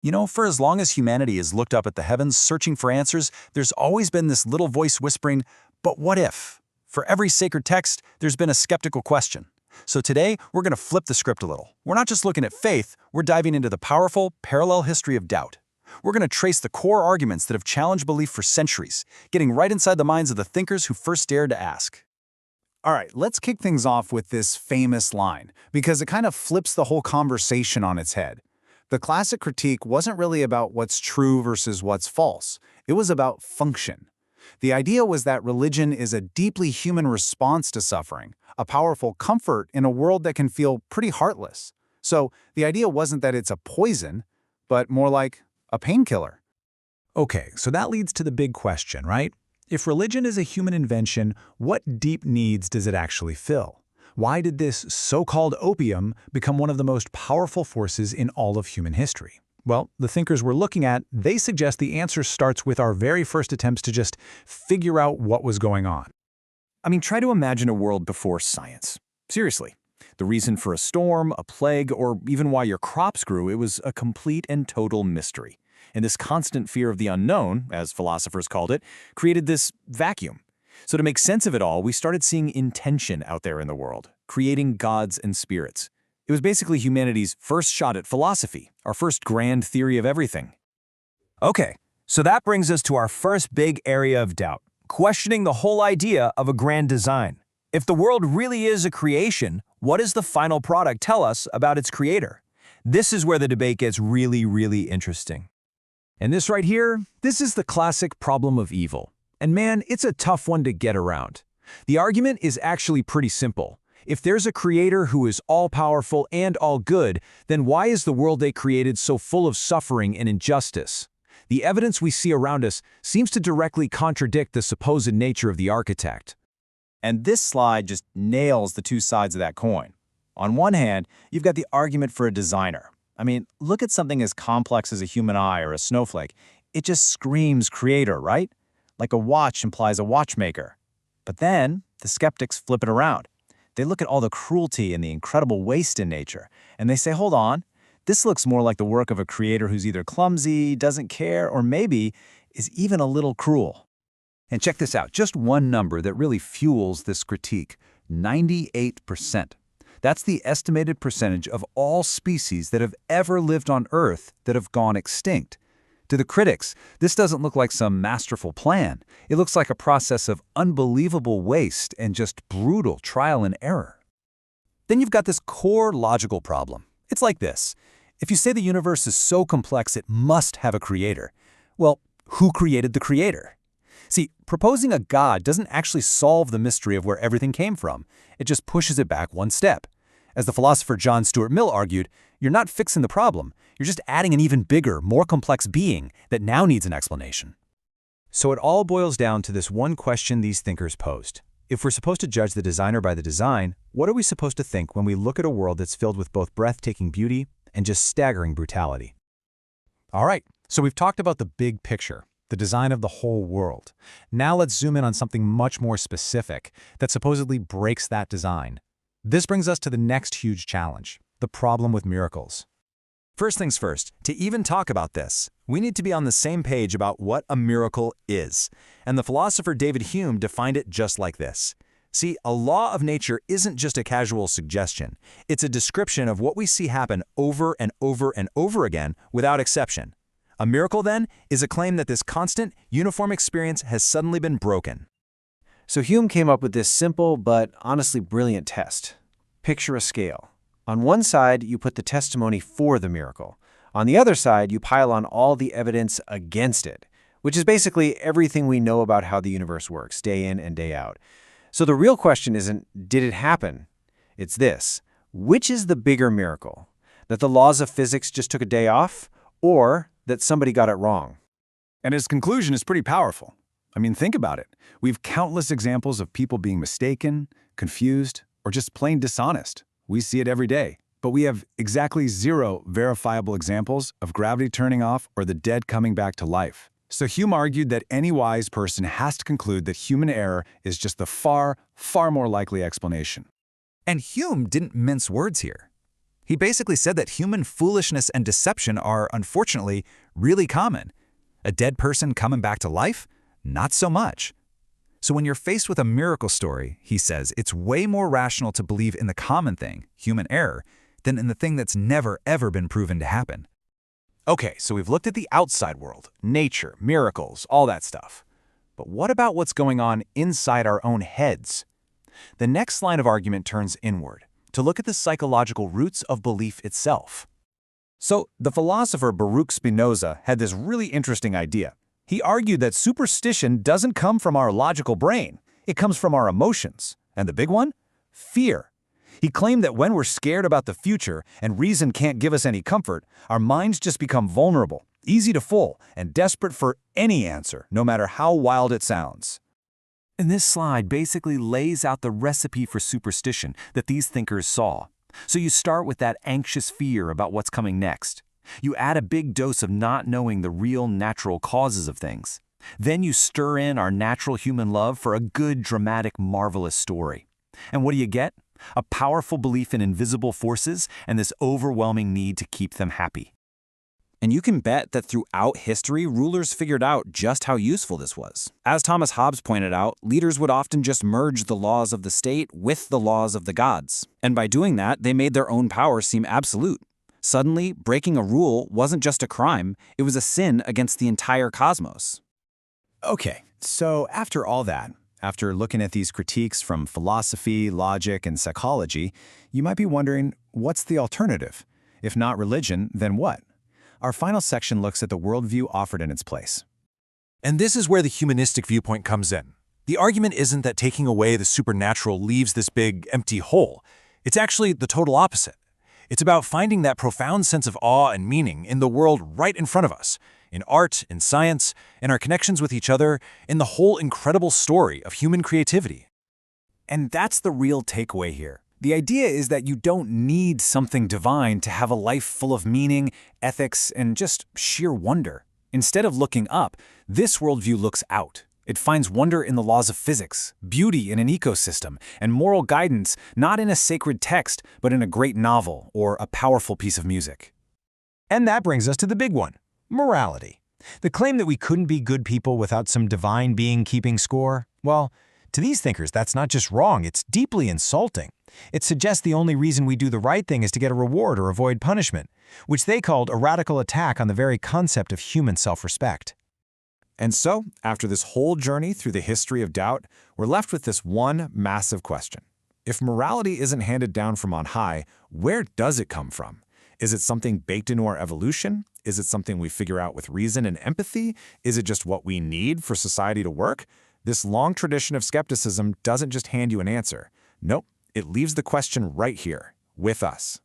You know, for as long as humanity has looked up at the heavens searching for answers, there's always been this little voice whispering, but what if? For every sacred text, there's been a skeptical question. So today, we're going to flip the script a little. We're not just looking at faith, we're diving into the powerful, parallel history of doubt. We're going to trace the core arguments that have challenged belief for centuries, getting right inside the minds of the thinkers who first dared to ask. All right, let's kick things off with this famous line, because it kind of flips the whole conversation on its head. The classic critique wasn't really about what's true versus what's false. It was about function. The idea was that religion is a deeply human response to suffering, a powerful comfort in a world that can feel pretty heartless. So the idea wasn't that it's a poison, but more like a painkiller. Okay, so that leads to the big question, right? If religion is a human invention, what deep needs does it actually fill? Why did this so-called opium become one of the most powerful forces in all of human history? Well, the thinkers we're looking at, they suggest the answer starts with our very first attempts to just figure out what was going on. I mean, try to imagine a world before science. Seriously. The reason for a storm, a plague, or even why your crops grew, it was a complete and total mystery. And this constant fear of the unknown, as philosophers called it, created this vacuum. So to make sense of it all, we started seeing intention out there in the world, creating gods and spirits. It was basically humanity's first shot at philosophy, our first grand theory of everything. Okay, so that brings us to our first big area of doubt, questioning the whole idea of a grand design. If the world really is a creation, what does the final product tell us about its creator? This is where the debate gets really interesting. And this right here, this is the classic problem of evil. And man, it's a tough one to get around. The argument is actually pretty simple. If there's a creator who is all-powerful and all-good, then why is the world they created so full of suffering and injustice? The evidence we see around us seems to directly contradict the supposed nature of the architect. And this slide just nails the two sides of that coin. On one hand, you've got the argument for a designer. I mean, look at something as complex as a human eye or a snowflake. It just screams creator, right? Like a watch implies a watchmaker. But then, the skeptics flip it around. They look at all the cruelty and the incredible waste in nature, and they say, hold on, this looks more like the work of a creator who's either clumsy, doesn't care, or maybe is even a little cruel. And check this out, just one number that really fuels this critique, 98%. That's the estimated percentage of all species that have ever lived on Earth that have gone extinct. To the critics, this doesn't look like some masterful plan. It looks like a process of unbelievable waste and just brutal trial and error. Then you've got this core logical problem. It's like this. If you say the universe is so complex it must have a creator, well, who created the creator? See, proposing a god doesn't actually solve the mystery of where everything came from. It just pushes it back one step. As the philosopher John Stuart Mill argued, you're not fixing the problem. You're just adding an even bigger, more complex being that now needs an explanation. So it all boils down to this one question these thinkers posed. If we're supposed to judge the designer by the design, what are we supposed to think when we look at a world that's filled with both breathtaking beauty and just staggering brutality? All right, so we've talked about the big picture, the design of the whole world. Now let's zoom in on something much more specific that supposedly breaks that design. This brings us to the next huge challenge, the problem with miracles. First things first, to even talk about this, we need to be on the same page about what a miracle is. And the philosopher David Hume defined it just like this. See, a law of nature isn't just a casual suggestion. It's a description of what we see happen over and over and over again without exception. A miracle, then, is a claim that this constant, uniform experience has suddenly been broken. So Hume came up with this simple but honestly brilliant test. Picture a scale. On one side, you put the testimony for the miracle. On the other side, you pile on all the evidence against it, which is basically everything we know about how the universe works, day in and day out. So the real question isn't, did it happen? It's this: which is the bigger miracle? That the laws of physics just took a day off, or that somebody got it wrong? And his conclusion is pretty powerful. I mean, think about it. We have countless examples of people being mistaken, confused, or just plain dishonest. We see it every day. But we have exactly 0 verifiable examples of gravity turning off or the dead coming back to life. So Hume argued that any wise person has to conclude that human error is just the far more likely explanation. And Hume didn't mince words here. He basically said that human foolishness and deception are, unfortunately, really common. A dead person coming back to life? Not so much. So when you're faced with a miracle story, he says, it's way more rational to believe in the common thing, human error, than in the thing that's never, ever been proven to happen. Okay, so we've looked at the outside world, nature, miracles, all that stuff. But what about what's going on inside our own heads? The next line of argument turns inward, to look at the psychological roots of belief itself. So, the philosopher Baruch Spinoza had this really interesting idea. He argued that superstition doesn't come from our logical brain. It comes from our emotions. And the big one? Fear. He claimed that when we're scared about the future and reason can't give us any comfort, our minds just become vulnerable, easy to fool, and desperate for any answer, no matter how wild it sounds. And this slide basically lays out the recipe for superstition that these thinkers saw. So you start with that anxious fear about what's coming next. You add a big dose of not knowing the real natural causes of things. Then you stir in our natural human love for a good, dramatic, marvelous story. And what do you get? A powerful belief in invisible forces and this overwhelming need to keep them happy. And you can bet that throughout history, rulers figured out just how useful this was. As Thomas Hobbes pointed out, leaders would often just merge the laws of the state with the laws of the gods. And by doing that, they made their own power seem absolute. Suddenly, breaking a rule wasn't just a crime, it was a sin against the entire cosmos. Okay, so after all that, after looking at these critiques from philosophy, logic, and psychology, you might be wondering, what's the alternative? If not religion, then what? Our final section looks at the worldview offered in its place. And this is where the humanistic viewpoint comes in. The argument isn't that taking away the supernatural leaves this big, empty hole. It's actually the total opposite. It's about finding that profound sense of awe and meaning in the world right in front of us, in art, in science, in our connections with each other, in the whole incredible story of human creativity. And that's the real takeaway here. The idea is that you don't need something divine to have a life full of meaning, ethics, and just sheer wonder. Instead of looking up, this worldview looks out. It finds wonder in the laws of physics, beauty in an ecosystem, and moral guidance not in a sacred text, but in a great novel or a powerful piece of music. And that brings us to the big one, morality. The claim that we couldn't be good people without some divine being keeping score, well, to these thinkers, that's not just wrong, it's deeply insulting. It suggests the only reason we do the right thing is to get a reward or avoid punishment, which they called a radical attack on the very concept of human self-respect. And so, after this whole journey through the history of doubt, we're left with this one massive question. If morality isn't handed down from on high, where does it come from? Is it something baked into our evolution? Is it something we figure out with reason and empathy? Is it just what we need for society to work? This long tradition of skepticism doesn't just hand you an answer. Nope, it leaves the question right here, with us.